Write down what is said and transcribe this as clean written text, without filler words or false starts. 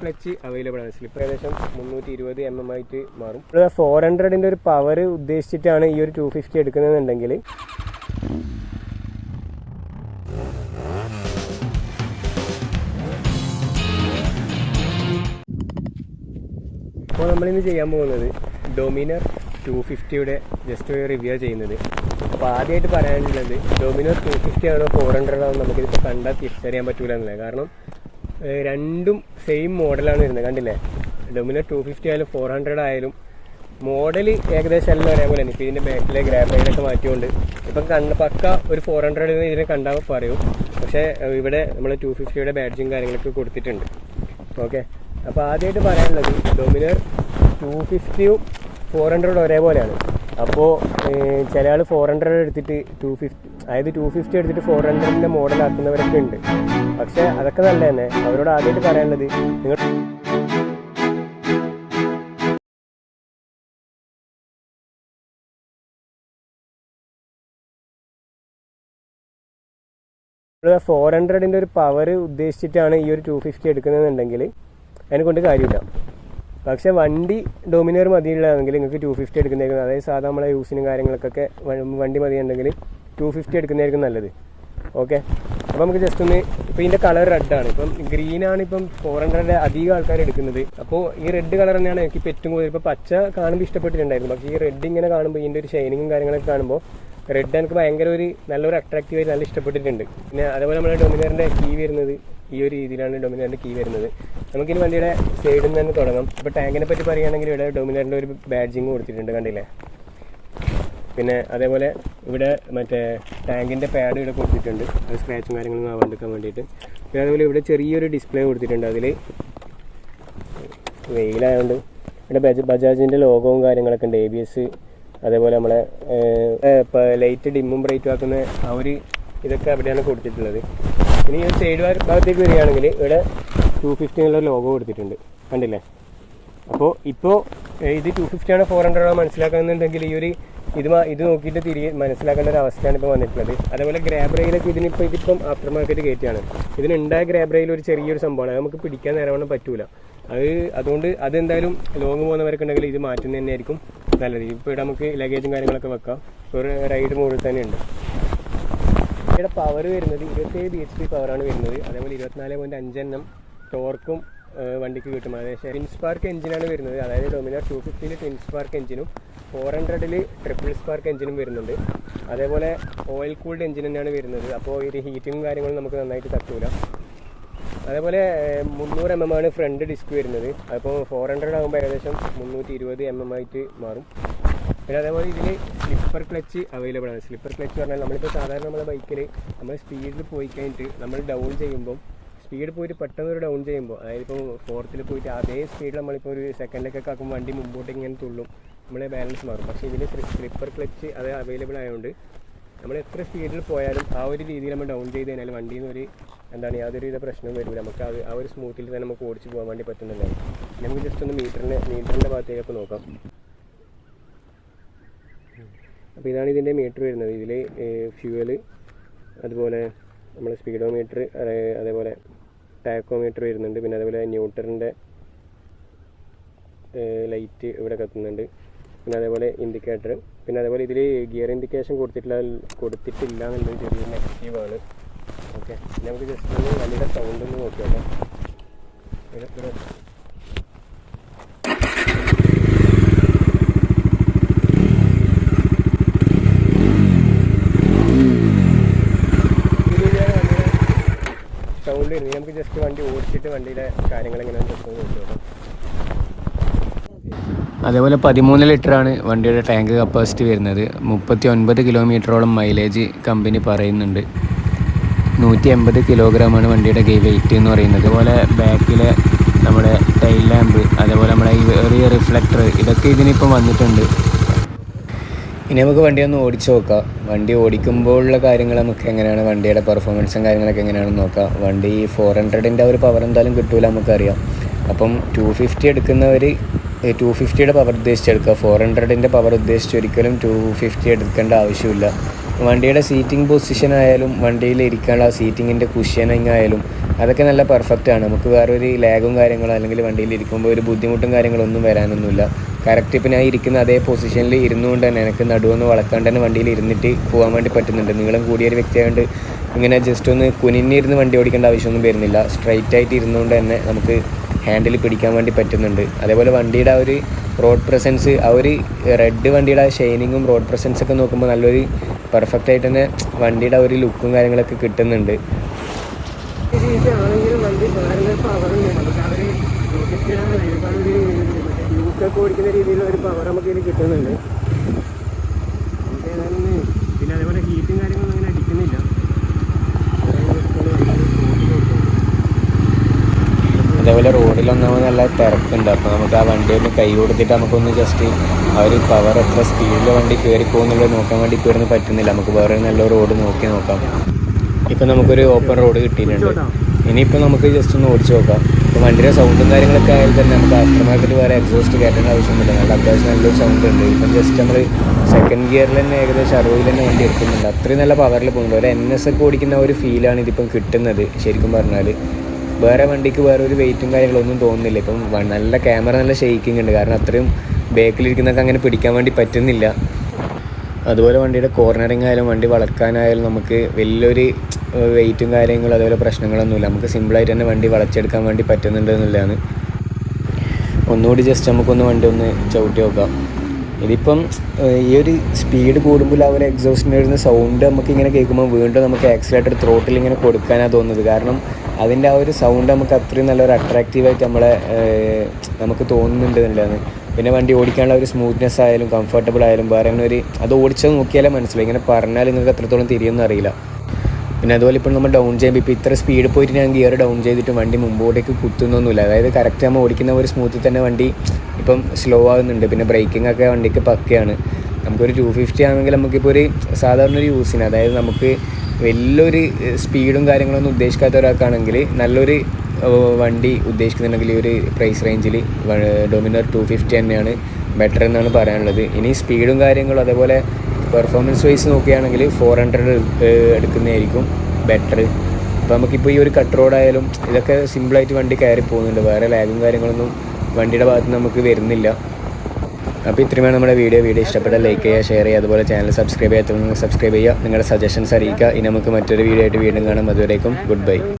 Clutch available ആണ്. Slipper ഏകദേശം 320 mm ആയിട്ട് മാറും. 400ന്റെ ഒരു പവർ ഉദ്ദേശിച്ചിട്ടാണ് ഈ ഒരു 250 എടുക്കുന്നതെന്നുണ്ടെങ്കിൽ അപ്പോൾ നമ്മളിന്ന് ചെയ്യാൻ പോകുന്നത് ഡൊമിനർ 250യുടെ ജസ്റ്റ് റിവ്യൂ ചെയ്യുന്നത്. അപ്പോൾ ആദ്യമായിട്ട് പറയാനുള്ളത് ഡൊമിനർ 250 ആണോ 400 ആണോ നമുക്കിതിപ്പോൾ കണ്ടാൽ തിരിച്ചറിയാൻ പറ്റൂല എന്നല്ലേ. കാരണം രണ്ടും സെയിം മോഡലാണ് വരുന്നത്. കണ്ടില്ലേ, ഡൊമിനർ 250 ആയാലും 400 ആയാലും മോഡൽ ഏകദേശം എല്ലാം ഒരേപോലെ തന്നെ. ഇപ്പോൾ ഇതിൻ്റെ ബാക്കിലെ ഗ്രാബ് റെയിലൊക്കെ മാറ്റിക്കൊണ്ട് ഇപ്പം പക്ക ഒരു 400 ഇതിനെ കണ്ടാൽ പറയും. പക്ഷേ ഇവിടെ നമ്മൾ 250യുടെ ബാഡ്ജും കാര്യങ്ങളൊക്കെ കൊടുത്തിട്ടുണ്ട്. ഓക്കെ, അപ്പോൾ ആദ്യമായിട്ട് പറയാനുള്ളത് ഡൊമിനർ 250യും 400 ഒരേപോലെയാണ്. അപ്പോൾ ചില ആൾ 400 എടുത്തിട്ട് 250, അതായത് 250 എടുത്തിട്ട് 400ൻ്റെ മോഡലാക്കുന്നവരൊക്കെ ഉണ്ട്. പക്ഷേ അതൊക്കെ നല്ല തന്നെ. അവരോട് ആദ്യമായിട്ട് പറയാനുള്ളത്, നിങ്ങൾ 400ന്റെ ഒരു പവർ ഉദ്ദേശിച്ചിട്ടാണ് ഈ ഒരു 250 എടുക്കുന്നതെന്നുണ്ടെങ്കിൽ അതിനെ കൊണ്ട് കാര്യമില്ല. പക്ഷേ വണ്ടി ഡൊമിനർ മതിയുള്ളതാണെങ്കിൽ നിങ്ങൾക്ക് 250 എടുക്കുന്നതായിരിക്കും. അതായത് സാധാരണ നമ്മളെ യൂസിനും കാര്യങ്ങൾക്കൊക്കെ വണ്ടി മതിയുണ്ടെങ്കിൽ 250 എടുക്കുന്നതായിരിക്കും നല്ലത്. ഓക്കെ, അപ്പോൾ നമുക്ക് ജസ്റ്റ് ഒന്ന്, ഇപ്പോൾ ഇതിൻ്റെ കളർ റെഡാണ്. ഇപ്പം ഗ്രീനാണ് ഇപ്പം 400 അധികം ആൾക്കാർ എടുക്കുന്നത്. അപ്പോൾ ഈ റെഡ് കളർ തന്നെയാണ് എനിക്ക് ഏറ്റവും കൂടുതൽ. ഇപ്പോൾ പച്ച കാണുമ്പോൾ ഇഷ്ടപ്പെട്ടിട്ടുണ്ടായിരുന്നു. പക്ഷേ ഈ റെഡ് ഇങ്ങനെ കാണുമ്പോൾ ഇതിൻ്റെ ഒരു ഷൈനിങ്ങും കാര്യങ്ങളൊക്കെ കാണുമ്പോൾ റെഡ് എനിക്ക് ഭയങ്കര നല്ലൊരു അട്രാക്റ്റീവായിട്ട് നല്ല ഇഷ്ടപ്പെട്ടിട്ടുണ്ട്. പിന്നെ അതേപോലെ നമ്മുടെ ഡൊമിനറിൻ്റെ കീ വരുന്നത് ഈ ഒരു രീതിയിലാണ് ഡൊമിനറിൻ്റെ കീ വരുന്നത്. നമുക്കിനി വണ്ടിയുടെ സൈഡിൽ നിന്ന് തന്നെ തുടങ്ങാം. ഇപ്പോൾ ടാങ്കിനെ പറ്റി പറയുകയാണെങ്കിൽ ഇവിടെ ഡൊമിനറിൻ്റെ ഒരു ബാഡ്ജിങ് കൊടുത്തിട്ടുണ്ട്, കണ്ടില്ലേ. പിന്നെ അതേപോലെ ഇവിടെ മറ്റേ ടാങ്കിൻ്റെ പാഡ് ഇവിടെ കൊടുത്തിട്ടുണ്ട്, അത് സ്ക്രാച്ചും കാര്യങ്ങളൊന്നും ആവാണ്ടിരിക്കാൻ വേണ്ടിയിട്ട്. പിന്നെ അതേപോലെ ഇവിടെ ചെറിയൊരു ഡിസ്പ്ലേ കൊടുത്തിട്ടുണ്ട്. അതിൽ വെയിലായതുകൊണ്ട് ഇവിടെ ബജാജിൻ്റെ ലോഗോവും കാര്യങ്ങളൊക്കെ ഉണ്ട്, ABS. അതേപോലെ നമ്മളെ ലൈറ്റ് ഡിമ്മും ബ്രൈറ്റും ആക്കുന്ന ആ ഒരു ഇതൊക്കെ അവിടെയാണ് കൊടുത്തിട്ടുള്ളത്. ഇനി ഈ സൈഡ് ഭാഗത്തേക്ക് വരികയാണെങ്കിൽ ഇവിടെ 250 എന്നുള്ള ലോഗോ കൊടുത്തിട്ടുണ്ട്, കണ്ടില്ലേ. അപ്പോൾ ഇപ്പോൾ ഇത് 250 ആണോ 400 ആണോ മനസ്സിലാക്കുന്നുണ്ടെങ്കിൽ ഈ ഒരു ഇത് നോക്കിയിട്ട് തിരികെ മനസ്സിലാക്കേണ്ട ഒരു അവസ്ഥയാണ് ഇപ്പോൾ വന്നിട്ടുള്ളത്. അതേപോലെ ഗ്രാബ് റെയിലൊക്കെ ഇതിപ്പം ആഫ്റ്റർ മാർക്കറ്റ് കയറ്റിയാണ്. ഇതിനുണ്ടായ ഗ്രാബ് റെയിൽ ഒരു ചെറിയൊരു സംഭവമാണ്, അത് നമുക്ക് പിടിക്കാൻ നേരവണ്ണം പറ്റൂല. അതുകൊണ്ട് അതെന്തായാലും ലോങ് പോകുന്നവരൊക്കെ ഉണ്ടെങ്കിൽ ഇത് മാറ്റുന്നത് തന്നെയായിരിക്കും നല്ലത്. ഇപ്പോൾ ഇവിടെ നമുക്ക് ലഗേജും കാര്യങ്ങളൊക്കെ വെക്കാം. ഒരു റൈഡ് മോഡിൽ തന്നെയുണ്ട്. ഇവിടെ പവർ വരുന്നത് 27 bhp പവറാണ് വരുന്നത്. അതേപോലെ 24.5 mm ടോർക്കും വണ്ടിക്ക് കിട്ടും. അതായത് ട്വിൻ സ്പാർക്ക് എഞ്ചിനാണ് വരുന്നത്. അതായത് ഡൊമിനർ 250 ട്വിൻ സ്പാർക്ക് എഞ്ചിനും 400 ട്രിപ്പിൾ സ്പാർക്ക് എഞ്ചിനും വരുന്നുണ്ട്. അതേപോലെ ഓയിൽ കൂൾഡ് എഞ്ചിൻ തന്നെയാണ് വരുന്നത്. അപ്പോൾ ഇത് ഹീറ്റിങ്ങും കാര്യങ്ങളും നമുക്ക് നന്നായിട്ട് തട്ടൂല. അതേപോലെ 300 mm ആണ് ഫ്രണ്ട് ഡിസ്ക് വരുന്നത്. അപ്പോൾ 400 ആകുമ്പോൾ ഏകദേശം 320 mm ആയിട്ട് മാറും. പിന്നെ അതേപോലെ ഇതിൽ സ്ലിപ്പർ ക്ലച്ച് അവൈലബിൾ ആണ്. സ്ലിപ്പർ ക്ലച്ച് പറഞ്ഞാൽ നമ്മളിപ്പോൾ സാധാരണ നമ്മുടെ ബൈക്കിൽ നമ്മൾ സ്പീഡിൽ പോയി കഴിഞ്ഞിട്ട് നമ്മൾ ഡൗൺ ചെയ്യുമ്പോൾ, സ്പീഡ് പോയിട്ട് പെട്ടെന്ന് ഒരു ഡൗൺ ചെയ്യുമ്പോൾ, അതായത് ഇപ്പോൾ 4th പോയിട്ട് അതേ സ്പീഡിൽ നമ്മളിപ്പോൾ ഒരു സെക്കൻഡിലേക്കൊക്കെ ആക്കുമ്പോൾ വണ്ടി മുമ്പോട്ട് ഇങ്ങനെ തുള്ളും, നമ്മളെ ബാലൻസ് മാറും. പക്ഷേ ഇതിൽ സ്ലിപ്പർ ക്ലച്ച് അത് അവൈലബിൾ ആയതുകൊണ്ട് നമ്മൾ എത്ര സ്പീഡിൽ പോയാലും ആ ഒരു രീതിയിൽ നമ്മൾ ഡൗൺ ചെയ്ത് കഴിഞ്ഞാൽ വണ്ടിയിൽ നിന്ന് യാതൊരുവിധ പ്രശ്നവും വരില്ല. നമുക്ക് ആ ഒരു സ്മൂത്തിൽ തന്നെ നമുക്ക് ഓടിച്ച് പോകാൻ വേണ്ടി പറ്റുന്നുണ്ടാവും. നമുക്ക് ജസ്റ്റ് ഒന്ന് മീറ്ററിൻ്റെ ഭാഗത്തേക്കൊക്കെ നോക്കാം. അപ്പോൾ ഇതാണ് ഇതിൻ്റെ മീറ്റർ വരുന്നത്. ഇതിൽ ഫ്യൂവല്, അതുപോലെ നമ്മൾ സ്പീഡോമീറ്റർ, അതേപോലെ ടാക്കോമീറ്റർ വരുന്നുണ്ട്. പിന്നെ അതേപോലെ ന്യൂട്രലിൻ്റെ ലൈറ്റ് ഇവിടെ കത്തുന്നുണ്ട്. പിന്നെ അതേപോലെ ഇൻഡിക്കേറ്റർ. പിന്നെ അതേപോലെ ഇതിൽ ഗിയർ ഇൻഡിക്കേഷൻ കൊടുത്തിട്ടില്ല എന്നുള്ളത് ചെറിയൊരു നെഗറ്റീവാണ്. ഓക്കെ, നമുക്ക് ജസ്റ്റ് ഒന്ന് വണ്ടിയുടെ സൗണ്ട് ഒന്ന് നോക്കിയോട്ടെ. സൗണ്ട് വരുന്നത് നമുക്ക് ജസ്റ്റ് വണ്ടി ഓടിച്ചിട്ട് വണ്ടിയുടെ കാര്യങ്ങൾ എങ്ങനെയാണെന്ന് ജസ്റ്റ് നോക്കിയോട്ടെ. അതേപോലെ 13 ലിറ്ററാണ് വണ്ടിയുടെ ടാങ്ക് കപ്പാസിറ്റി വരുന്നത്. 39 കിലോമീറ്ററോളം മൈലേജ് കമ്പനി പറയുന്നുണ്ട്. 180 കിലോഗ്രാമാണ് വണ്ടിയുടെ വെയിറ്റ് എന്ന് പറയുന്നത്. അതുപോലെ ബാക്കിലെ നമ്മുടെ ടൈൽ ലാമ്പ്, അതേപോലെ നമ്മുടെ ഈ ചെറിയ റിഫ്ലക്ടർ, ഇതൊക്കെ ഇതിനിപ്പം വന്നിട്ടുണ്ട്. ഇനി നമുക്ക് വണ്ടി ഒന്ന് ഓടിച്ച് നോക്കാം. വണ്ടി ഓടിക്കുമ്പോഴുള്ള കാര്യങ്ങൾ നമുക്ക് എങ്ങനെയാണ്, വണ്ടിയുടെ പെർഫോമൻസും കാര്യങ്ങളൊക്കെ എങ്ങനെയാണെന്ന് നോക്കാം. വണ്ടി 400ൻ്റെ ഒരു പവർ എന്തായാലും കിട്ടൂല നമുക്കറിയാം. അപ്പം 250 എടുക്കുന്നവർ 250യുടെ പവർ ഉദ്ദേശിച്ചെടുക്കുക. 400ൻ്റെ പവർ ഉദ്ദേശിച്ച് ഒരിക്കലും 250 എടുക്കേണ്ട ആവശ്യമില്ല. വണ്ടിയുടെ സീറ്റിംഗ് പൊസിഷൻ ആയാലും വണ്ടിയിൽ ഇരിക്കാനുള്ള സീറ്റിങ്ങിൻ്റെ കുഷ്യനിങ് ആയാലും അതൊക്കെ നല്ല പെർഫെക്റ്റാണ്. നമുക്ക് വേറൊരു ലാഗും കാര്യങ്ങളോ അല്ലെങ്കിൽ വണ്ടിയിൽ ഇരിക്കുമ്പോൾ ഒരു ബുദ്ധിമുട്ടും കാര്യങ്ങളൊന്നും വരാനൊന്നുമില്ല. കറക്റ്റ് ഇപ്പോൾ ഞാൻ ഇരിക്കുന്ന അതേ പൊസിഷനിൽ ഇരുന്നുകൊണ്ട് തന്നെ എനിക്ക് നടുവൊന്ന് വളക്കാണ്ട് തന്നെ വണ്ടിയിൽ ഇരുന്നിട്ട് പോകാൻ വേണ്ടി പറ്റുന്നുണ്ട്. നീളം കൂടിയൊരു വ്യക്തിയായതുകൊണ്ട് ഇങ്ങനെ ജസ്റ്റ് ഒന്ന് കുനിഞ്ഞിരുന്ന് വണ്ടി ഓടിക്കേണ്ട ആവശ്യമൊന്നും വരുന്നില്ല. സ്ട്രൈറ്റ് ആയിട്ട് ഇരുന്നുകൊണ്ട് തന്നെ നമുക്ക് ഹാൻഡിൽ പിടിക്കാൻ വേണ്ടി പറ്റുന്നുണ്ട്. അതേപോലെ വണ്ടിയുടെ ആ ഒരു റോഡ് പ്രസൻസ്, ആ ഒരു റെഡ് വണ്ടിയുടെ ഷൈനിങ്ങും റോഡ് പ്രസൻസൊക്കെ നോക്കുമ്പോൾ നല്ലൊരു പെർഫെക്റ്റ് ആയിട്ട് തന്നെ വണ്ടിയുടെ ഒരു ലുക്കും കാര്യങ്ങളൊക്കെ കിട്ടുന്നുണ്ട്. ഓടിക്കുന്ന രീതിയിലുള്ള ഒരു പവർ നമുക്ക് ഇതിൽ കിട്ടുന്നുണ്ട്. പിന്നെ അതേപോലെ ഹീറ്റും കാര്യങ്ങളൊന്നും അങ്ങനെ അടിക്കുന്നില്ല. അതേപോലെ റോഡിലൊന്നാമത് നല്ല തിരക്കുണ്ട്. അപ്പോൾ നമുക്ക് ആ വണ്ടി ഒന്ന് കൈ കൊടുത്തിട്ട് നമുക്കൊന്ന് ജസ്റ്റ് ആ ഒരു പവർ എത്ര സ്പീഡിൽ വണ്ടി കയറി പോകുന്നുള്ളത് നോക്കാൻ വേണ്ടി കയറുന്ന പറ്റുന്നില്ല. നമുക്ക് വേറെ നല്ല റോഡ് നോക്കി നോക്കാം. ഇപ്പം നമുക്കൊരു ഓപ്പൺ റോഡ് കിട്ടിയിട്ടുണ്ട്. ഇനിയിപ്പോൾ നമുക്ക് ജസ്റ്റ് ഒന്ന് ഓടിച്ച് നോക്കാം. ഇപ്പോൾ വണ്ടിയുടെ സൗണ്ടും കാര്യങ്ങളൊക്കെ ആയാലും തന്നെ നമുക്ക് ആഫ്റ്റർ മാർക്കറ്റ് വേറെ എക്സോസ്റ്റ് കയറ്റേണ്ട ആവശ്യമൊന്നുമില്ല. നല്ല അത്യാവശ്യം നല്ലൊരു സൗണ്ട് ഉണ്ട്. ഇപ്പം ജസ്റ്റ് നമ്മൾ സെക്കൻഡ് ഗിയറിൽ തന്നെ ഏകദേശം 60 തന്നെ വണ്ടി എടുക്കുന്നുണ്ട്. അത്രയും നല്ല പവറിൽ പോകുന്നുണ്ട്. ഒരു NS ഒക്കെ ഓടിക്കുന്ന ഒരു ഫീലാണ് ഇതിപ്പം കിട്ടുന്നത്. ശരിക്കും പറഞ്ഞാൽ വേറെ വണ്ടിക്ക് വേറെ ഒരു വെയിറ്റും കാര്യങ്ങളൊന്നും തോന്നുന്നില്ല. ഇപ്പം നല്ല ക്യാമറ നല്ല ഷെയ്ക്കിംഗ് ഉണ്ട്. കാരണം അത്രയും ബേക്കിലിരിക്കുന്നതൊക്കെ അങ്ങനെ പിടിക്കാൻ വേണ്ടി പറ്റുന്നില്ല. അതുപോലെ വണ്ടിയുടെ കോർണറിങ് ആയാലും വണ്ടി വളക്കാനായാലും നമുക്ക് വലിയൊരു വെയിറ്റും കാര്യങ്ങളും അതുപോലെ പ്രശ്നങ്ങളൊന്നുമില്ല. നമുക്ക് സിമ്പിളായിട്ട് തന്നെ വണ്ടി വളച്ചെടുക്കാൻ വേണ്ടി പറ്റുന്നുണ്ട് എന്നുള്ളതാണ്. ഒന്നുകൂടി ജസ്റ്റ് നമുക്കൊന്ന് വണ്ടി ഒന്ന് ചവിട്ടി നോക്കാം. ഇതിപ്പം ഈ ഒരു സ്പീഡ് കൂടുമ്പോൾ ആ ഒരു എക്സോസ്റ്റിന് വരുന്ന സൗണ്ട് നമുക്കിങ്ങനെ കേൾക്കുമ്പോൾ വീണ്ടും നമുക്ക് ആക്സിലേറ്റർ ത്രോട്ടിൽ ഇങ്ങനെ കൊടുക്കാനാണ് തോന്നുന്നത്. കാരണം അതിൻ്റെ ആ ഒരു സൗണ്ട് നമുക്ക് അത്രയും നല്ലൊരു അട്രാക്റ്റീവായിട്ട് നമുക്ക് തോന്നുന്നുണ്ട് എന്നുള്ളതാണ്. പിന്നെ വണ്ടി ഓടിക്കാനുള്ള ഒരു സ്മൂത്ത്നെസ് ആയാലും കംഫർട്ടബിൾ ആയാലും വേറെ അങ്ങനെ ഒരു അത് ഓടിച്ചത് നോക്കിയാലേ മനസ്സിലായി. ഇങ്ങനെ പറഞ്ഞാൽ നിങ്ങൾക്ക് എത്രത്തോളം തിരിയുമെന്ന് അറിയില്ല. പിന്നെ അതുപോലെ ഇപ്പോൾ നമ്മൾ ഡൗൺ ചെയ്യുമ്പോൾ ഇപ്പോൾ ഇത്ര സ്പീഡ് പോയിട്ട് ഞാൻ ഗിയർ ഡൗൺ ചെയ്തിട്ട് വണ്ടി മുമ്പോട്ടേക്ക് കുത്തുന്നൊന്നുമില്ല. അതായത് കറക്റ്റ് നമ്മൾ ഓടിക്കുന്ന ഒരു സ്മൂത്തിൽ തന്നെ വണ്ടി ഇപ്പം സ്ലോ ആകുന്നുണ്ട്. പിന്നെ ബ്രേക്കിംഗ് ഒക്കെ വണ്ടിക്ക് പക്കയാണ്. നമുക്കൊരു 250 ആണെങ്കിൽ നമുക്കിപ്പോൾ ഒരു സാധാരണ ഒരു യൂസിന്, അതായത് നമുക്ക് വലിയൊരു സ്പീഡും കാര്യങ്ങളൊന്നും ഉദ്ദേശിക്കാത്ത ഒരാൾക്കാണെങ്കിൽ നല്ലൊരു വണ്ടി ഉദ്ദേശിക്കുന്നുണ്ടെങ്കിൽ ഈ ഒരു പ്രൈസ് റേഞ്ചിൽ ഡൊമിനർ 250 തന്നെയാണ് ബെറ്റർ എന്നാണ് പറയാനുള്ളത്. ഇനി സ്പീഡും കാര്യങ്ങളും അതേപോലെ പെർഫോമൻസ് വൈസ് നോക്കുകയാണെങ്കിൽ 400 എടുക്കുന്നതായിരിക്കും ബെറ്റർ. അപ്പോൾ നമുക്കിപ്പോൾ ഈ ഒരു കട്ട് റോഡായാലും ഇതൊക്കെ സിമ്പിളായിട്ട് വണ്ടി കയറി പോകുന്നുണ്ട്. വേറെ ലാഗും കാര്യങ്ങളൊന്നും വണ്ടിയുടെ ഭാഗത്ത് നമുക്ക് വരുന്നില്ല. അപ്പോൾ ഇത്രയുമാണ് നമ്മുടെ വീഡിയോ ഇഷ്ടപ്പെട്ടാൽ ലൈക്ക് ചെയ്യുക, ഷെയർ ചെയ്യുക, അതുപോലെ ചാനൽ സബ്സ്ക്രൈബ് ചെയ്യാത്തവർ സബ്സ്ക്രൈബ് ചെയ്യുക. നിങ്ങളുടെ സജഷൻസ് അറിയിക്കുക. ഇനി നമുക്ക് മറ്റൊരു വീഡിയോ ആയിട്ട് വീണ്ടും കാണാം. അതുവരേക്കും ഗുഡ് ബൈ.